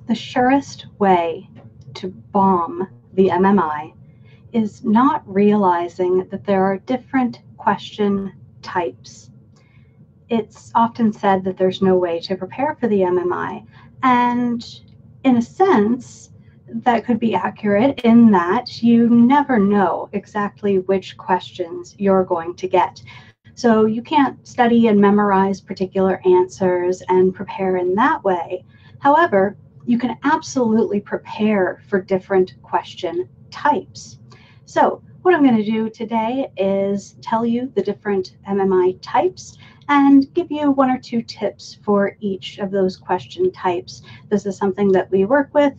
The surest way to bomb the MMI is not realizing that there are different question types. It's often said that there's no way to prepare for the MMI, and in a sense, that could be accurate in that you never know exactly which questions you're going to get. So you can't study and memorize particular answers and prepare in that way. However, you can absolutely prepare for different question types. So what I'm going to do today is tell you the different MMI types and give you one or two tips for each of those question types. This is something that we work with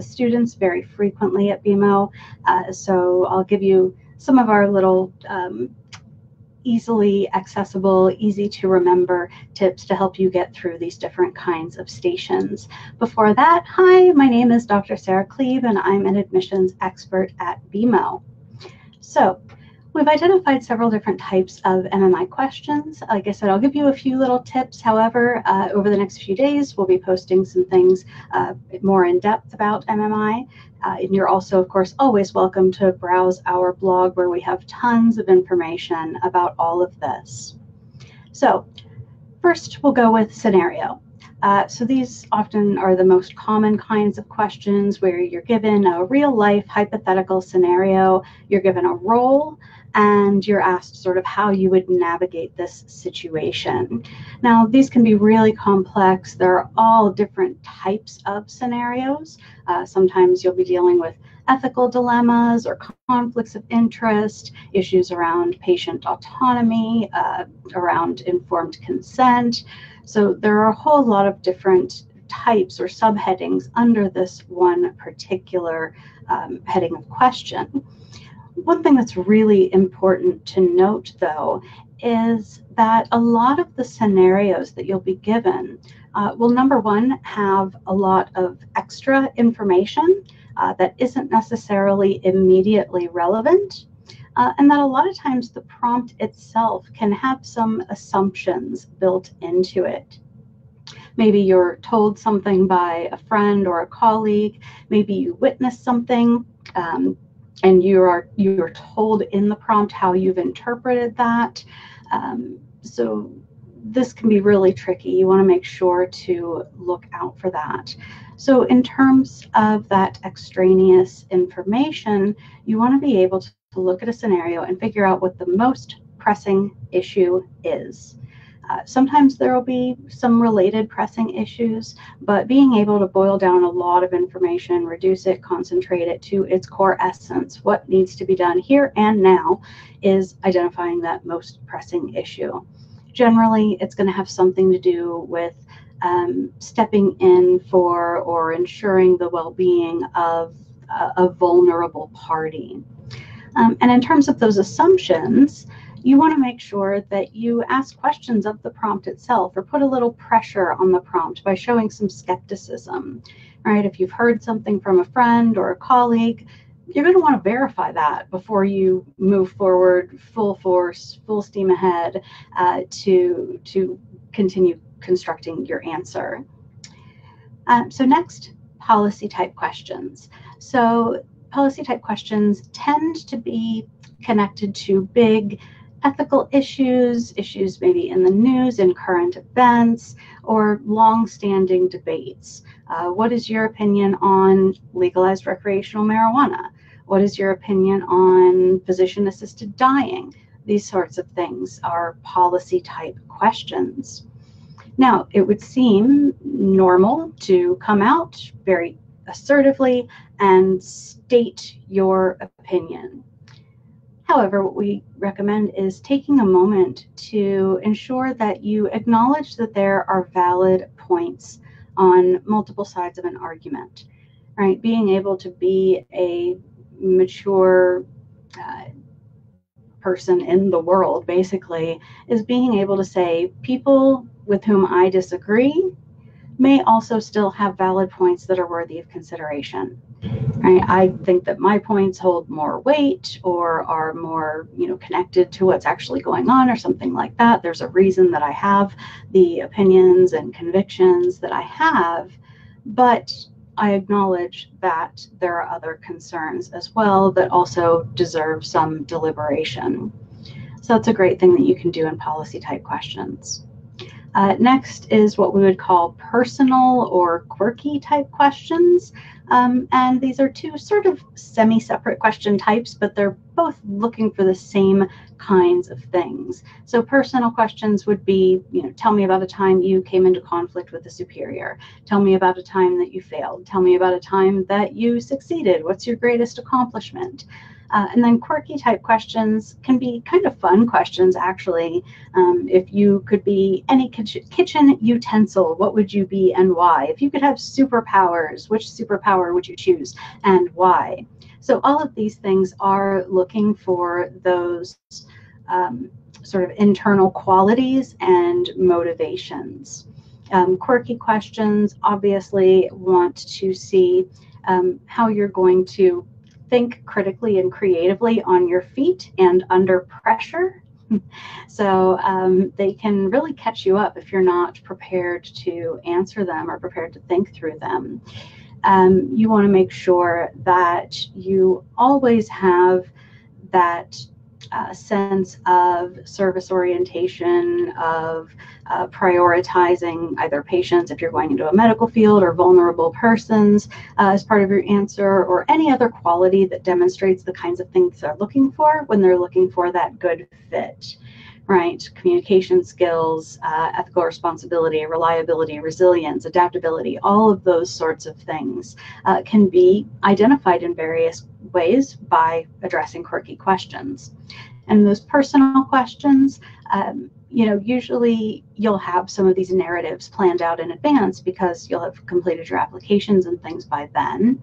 students very frequently at BeMo. So I'll give you some of our little easily accessible, easy to remember tips to help you get through these different kinds of stations. Before that, hi, my name is Dr. Sarah Cleve, and I'm an admissions expert at BeMo. So we've identified several different types of MMI questions. Like I said, I'll give you a few little tips. However, over the next few days, we'll be posting some things more in depth about MMI. And you're also, of course, always welcome to browse our blog where we have tons of information about all of this. So first, we'll go with scenario. So these often are the most common kinds of questions where you're given a real-life hypothetical scenario, you're given a role, and you're asked sort of how you would navigate this situation. Now, these can be really complex. There are all different types of scenarios. Sometimes you'll be dealing with ethical dilemmas or conflicts of interest, issues around patient autonomy, around informed consent. So there are a whole lot of different types or subheadings under this one particular heading of question. One thing that's really important to note, though, is that a lot of the scenarios that you'll be given will, number one, have a lot of extra information that isn't necessarily immediately relevant, and that a lot of times the prompt itself can have some assumptions built into it. Maybe you're told something by a friend or a colleague, maybe you witnessed something, and you're told in the prompt how you've interpreted that. So this can be really tricky. You want to make sure to look out for that. So in terms of that extraneous information, you want to be able to look at a scenario and figure out what the most pressing issue is. Sometimes there will be some related pressing issues, but being able to boil down a lot of information, reduce it, concentrate it to its core essence, what needs to be done here and now, is identifying that most pressing issue. Generally, it's going to have something to do with stepping in for or ensuring the well-being of a vulnerable party. And in terms of those assumptions, you want to make sure that you ask questions of the prompt itself or put a little pressure on the prompt by showing some skepticism, right? If you've heard something from a friend or a colleague, you're going to want to verify that before you move forward full force, full steam ahead to continue constructing your answer. So next, policy type questions. So policy type questions tend to be connected to big ethical issues maybe in the news, in current events, or long-standing debates. What is your opinion on legalized recreational marijuana? What is your opinion on physician-assisted dying? These sorts of things are policy type questions. Now, it would seem normal to come out very assertively and state your opinion. However, what we recommend is taking a moment to ensure that you acknowledge that there are valid points on multiple sides of an argument, right? Being able to be a mature person in the world, basically, is being able to say people with whom I disagree may also still have valid points that are worthy of consideration. Right? I think that my points hold more weight or are more, connected to what's actually going on or something like that. There's a reason that I have the opinions and convictions that I have, but I acknowledge that there are other concerns as well that also deserve some deliberation. So that's a great thing that you can do in policy type questions. Next is what we would call personal or quirky type questions. And these are two sort of semi-separate question types, but they're both looking for the same kinds of things. So personal questions would be, tell me about a time you came into conflict with a superior. Tell me about a time that you failed. Tell me about a time that you succeeded. What's your greatest accomplishment? And then quirky type questions can be kind of fun questions, actually. If you could be any kitchen utensil, what would you be and why? If you could have superpowers, which superpower would you choose and why? So all of these things are looking for those sort of internal qualities and motivations. Quirky questions obviously want to see how you're going to think critically and creatively on your feet and under pressure. So they can really catch you up if you're not prepared to answer them or prepared to think through them. You want to make sure that you always have that sense of service orientation, of prioritizing either patients if you're going into a medical field or vulnerable persons as part of your answer, or any other quality that demonstrates the kinds of things they're looking for when they're looking for that good fit, right? Communication skills, ethical responsibility, reliability, resilience, adaptability, all of those sorts of things can be identified in various ways by addressing quirky questions. And those personal questions, usually you'll have some of these narratives planned out in advance because you'll have completed your applications and things by then.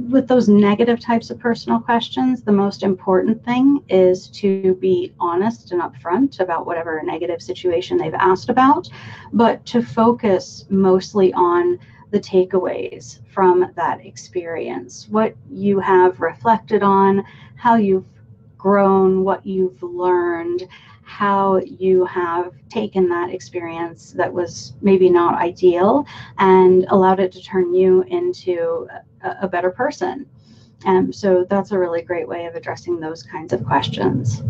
With those negative types of personal questions, the most important thing is to be honest and upfront about whatever negative situation they've asked about, but to focus mostly on the takeaways from that experience, what you have reflected on, how you've grown, what you've learned, how you have taken that experience that was maybe not ideal and allowed it to turn you into a better person. And so that's a really great way of addressing those kinds of questions.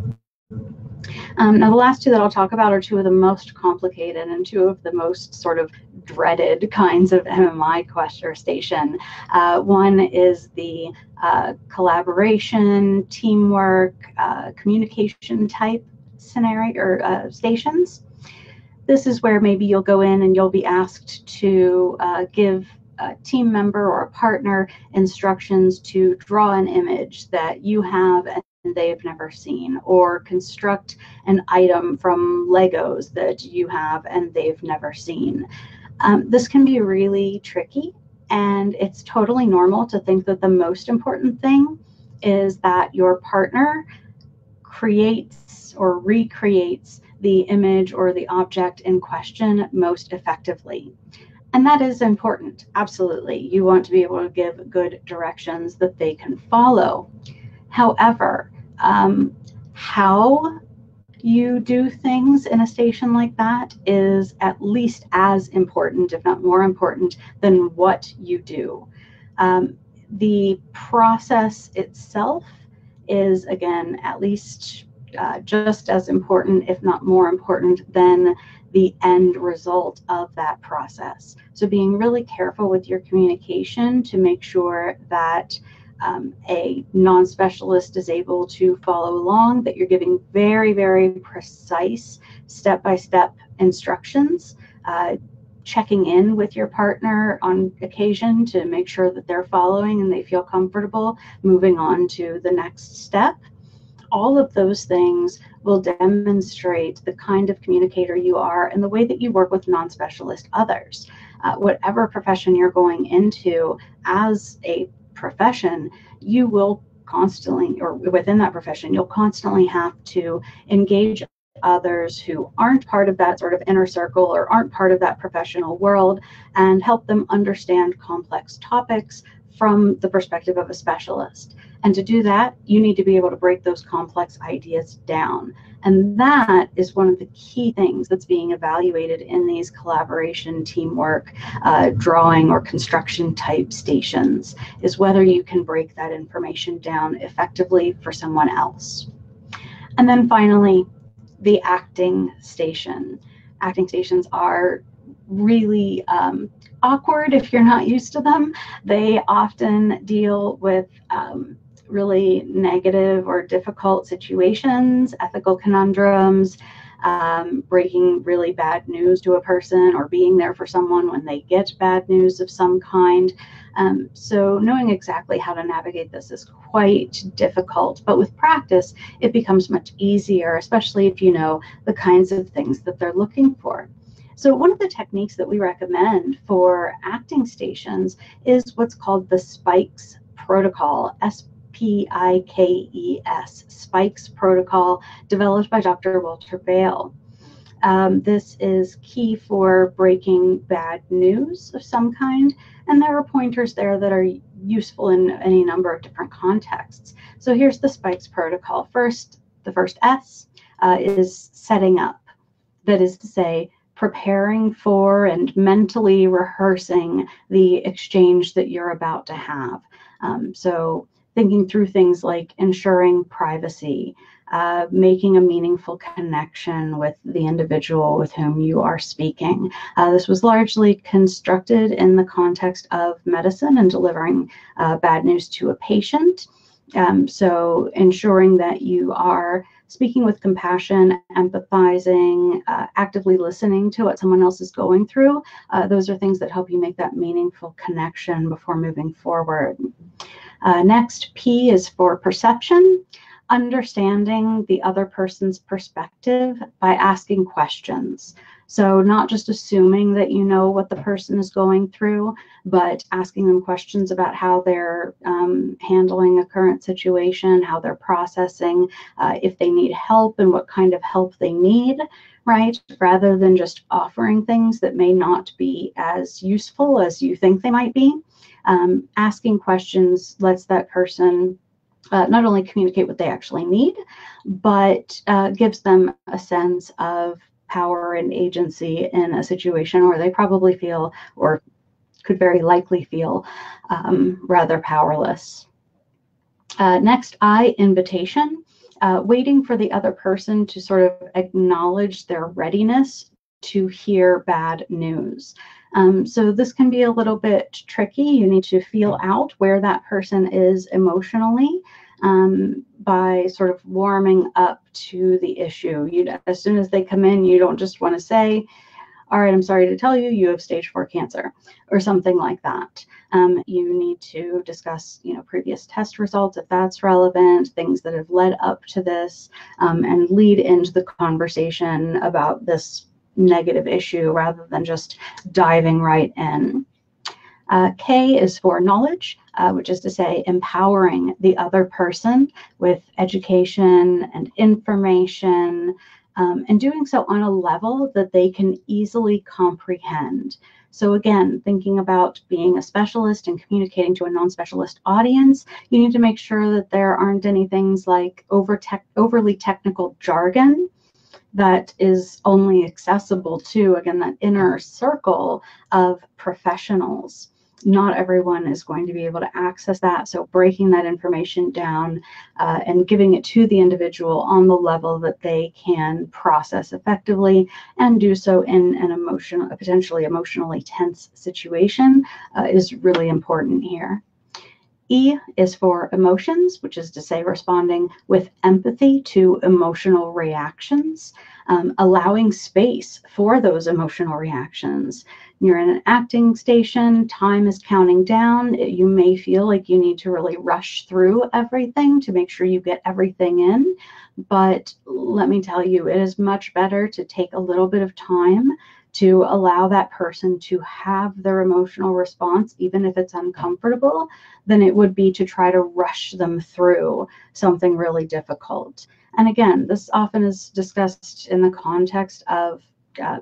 Now, the last two that I'll talk about are two of the most complicated and two of the most sort of dreaded kinds of MMI question or station. One is the collaboration, teamwork, communication type scenario or stations. This is where maybe you'll go in and you'll be asked to give a team member or a partner instructions to draw an image that you have and they've never seen, or construct an item from Legos that you have and they've never seen. This can be really tricky, and it's totally normal to think that the most important thing is that your partner creates or recreates the image or the object in question most effectively. And that is important, absolutely. You want to be able to give good directions that they can follow. However, how you do things in a station like that is at least as important, if not more important, than what you do. The process itself is, again, at least just as important, if not more important, than the end result of that process. So being really careful with your communication to make sure that a non-specialist is able to follow along, that you're giving very, very precise step-by-step instructions, checking in with your partner on occasion to make sure that they're following and they feel comfortable moving on to the next step. All of those things will demonstrate the kind of communicator you are and the way that you work with non-specialist others. Whatever profession you're going into as a profession, you will constantly, or within that profession, you'll constantly have to engage others who aren't part of that sort of inner circle or aren't part of that professional world and help them understand complex topics from the perspective of a specialist. And to do that, you need to be able to break those complex ideas down. And that is one of the key things that's being evaluated in these collaboration, teamwork, drawing or construction type stations, is whether you can break that information down effectively for someone else. And then finally, the acting station. Acting stations are really awkward if you're not used to them. They often deal with really negative or difficult situations, ethical conundrums, breaking really bad news to a person or being there for someone when they get bad news of some kind. So knowing exactly how to navigate this is quite difficult, but with practice, it becomes much easier, especially if you know the kinds of things that they're looking for. So one of the techniques that we recommend for acting stations is what's called the SPIKES protocol, SPIKES, SPIKES protocol, developed by Dr. Walter Bale. This is key for breaking bad news of some kind, and there are pointers there that are useful in any number of different contexts. So here's the SPIKES protocol. First, the first S is setting up. That is to say, preparing for and mentally rehearsing the exchange that you're about to have. So thinking through things like ensuring privacy, making a meaningful connection with the individual with whom you are speaking. This was largely constructed in the context of medicine and delivering bad news to a patient. So ensuring that you are speaking with compassion, empathizing, actively listening to what someone else is going through. Those are things that help you make that meaningful connection before moving forward. Next, P is for perception, understanding the other person's perspective by asking questions. So not just assuming that you know what the person is going through, but asking them questions about how they're handling a current situation, how they're processing, if they need help and what kind of help they need, right? Rather than just offering things that may not be as useful as you think they might be. Asking questions lets that person not only communicate what they actually need, but gives them a sense of power and agency in a situation where they probably feel, or could very likely feel, rather powerless. Next, I, invitation, waiting for the other person to sort of acknowledge their readiness to hear bad news. So this can be a little bit tricky. You need to feel out where that person is emotionally by sort of warming up to the issue. As soon as they come in, you don't just want to say, all right, I'm sorry to tell you, you have stage 4 cancer, or something like that. You need to discuss, previous test results, if that's relevant, things that have led up to this, and lead into the conversation about this negative issue rather than just diving right in. K is for knowledge, which is to say empowering the other person with education and information, and doing so on a level that they can easily comprehend. So again, thinking about being a specialist and communicating to a non-specialist audience, you need to make sure that there aren't any things like overly technical jargon that is only accessible to, again, that inner circle of professionals. Not everyone is going to be able to access that. So breaking that information down and giving it to the individual on the level that they can process effectively and do so in a potentially emotionally tense situation is really important here. E is for emotions, which is to say responding with empathy to emotional reactions, allowing space for those emotional reactions. You're in an acting station, time is counting down. You may feel like you need to really rush through everything to make sure you get everything in. But let me tell you, it is much better to take a little bit of time to allow that person to have their emotional response, even if it's uncomfortable, than it would be to try to rush them through something really difficult. And again, this often is discussed in the context of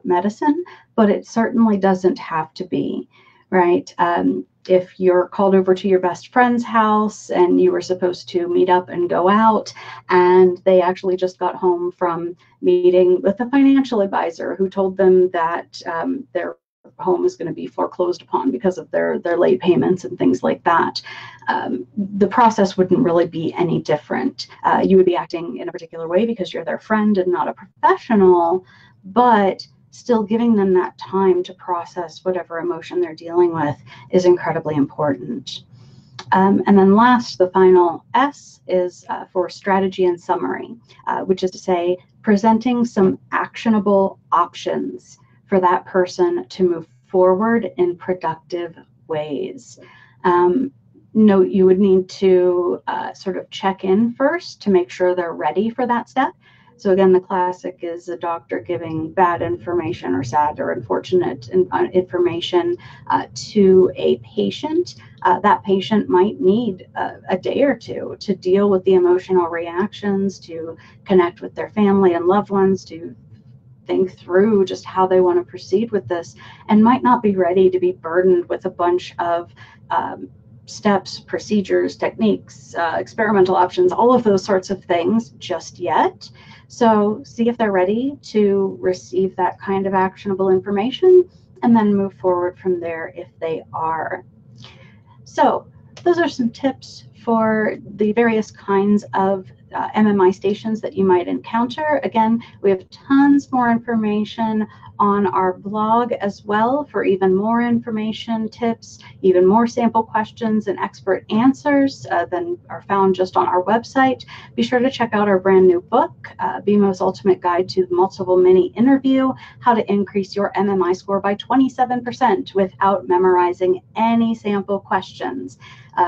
medicine, but it certainly doesn't have to be. right? If you're called over to your best friend's house and you were supposed to meet up and go out, and they actually just got home from meeting with a financial advisor who told them that their home is going to be foreclosed upon because of their late payments and things like that. The process wouldn't really be any different. You would be acting in a particular way because you're their friend and not a professional, but still giving them that time to process whatever emotion they're dealing with is incredibly important. And then last, the final S is for strategy and summary, which is to say, presenting some actionable options for that person to move forward in productive ways. Note you would need to sort of check in first to make sure they're ready for that step. So again, the classic is a doctor giving bad information or sad or unfortunate information to a patient. That patient might need a day or two to deal with the emotional reactions, to connect with their family and loved ones, to think through just how they want to proceed with this, and might not be ready to be burdened with a bunch of steps, procedures, techniques, experimental options, all of those sorts of things just yet. So see if they're ready to receive that kind of actionable information, and then move forward from there if they are. So those are some tips for the various kinds of MMI stations that you might encounter. Again, we have tons more information on our blog as well for even more information, tips, even more sample questions and expert answers than are found just on our website. Be sure to check out our brand new book, BeMo's Ultimate Guide to the Multiple Mini Interview, How to Increase Your MMI Score by 27% Without Memorizing Any Sample Questions,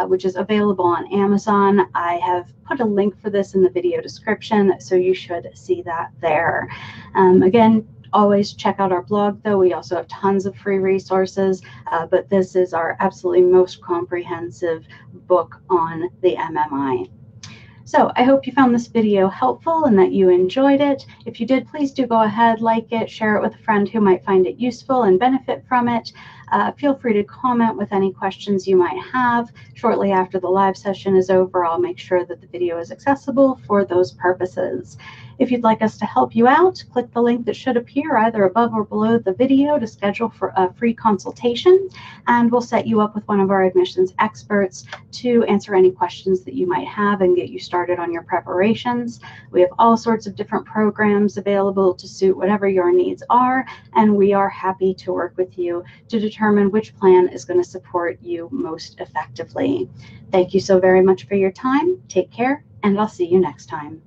which is available on Amazon. I have put a link for this in the video description, so you should see that there. Again, always check out our blog, though. We also have tons of free resources, but this is our absolutely most comprehensive book on the MMI. So I hope you found this video helpful and that you enjoyed it. If you did, please do go ahead, like it, share it with a friend who might find it useful and benefit from it. Feel free to comment with any questions you might have. Shortly after the live session is over, I'll make sure that the video is accessible for those purposes. If you'd like us to help you out, click the link that should appear either above or below the video to schedule for a free consultation, and we'll set you up with one of our admissions experts to answer any questions that you might have and get you started on your preparations. We have all sorts of different programs available to suit whatever your needs are, and we are happy to work with you to determine which plan is going to support you most effectively. Thank you so very much for your time. Take care, and I'll see you next time.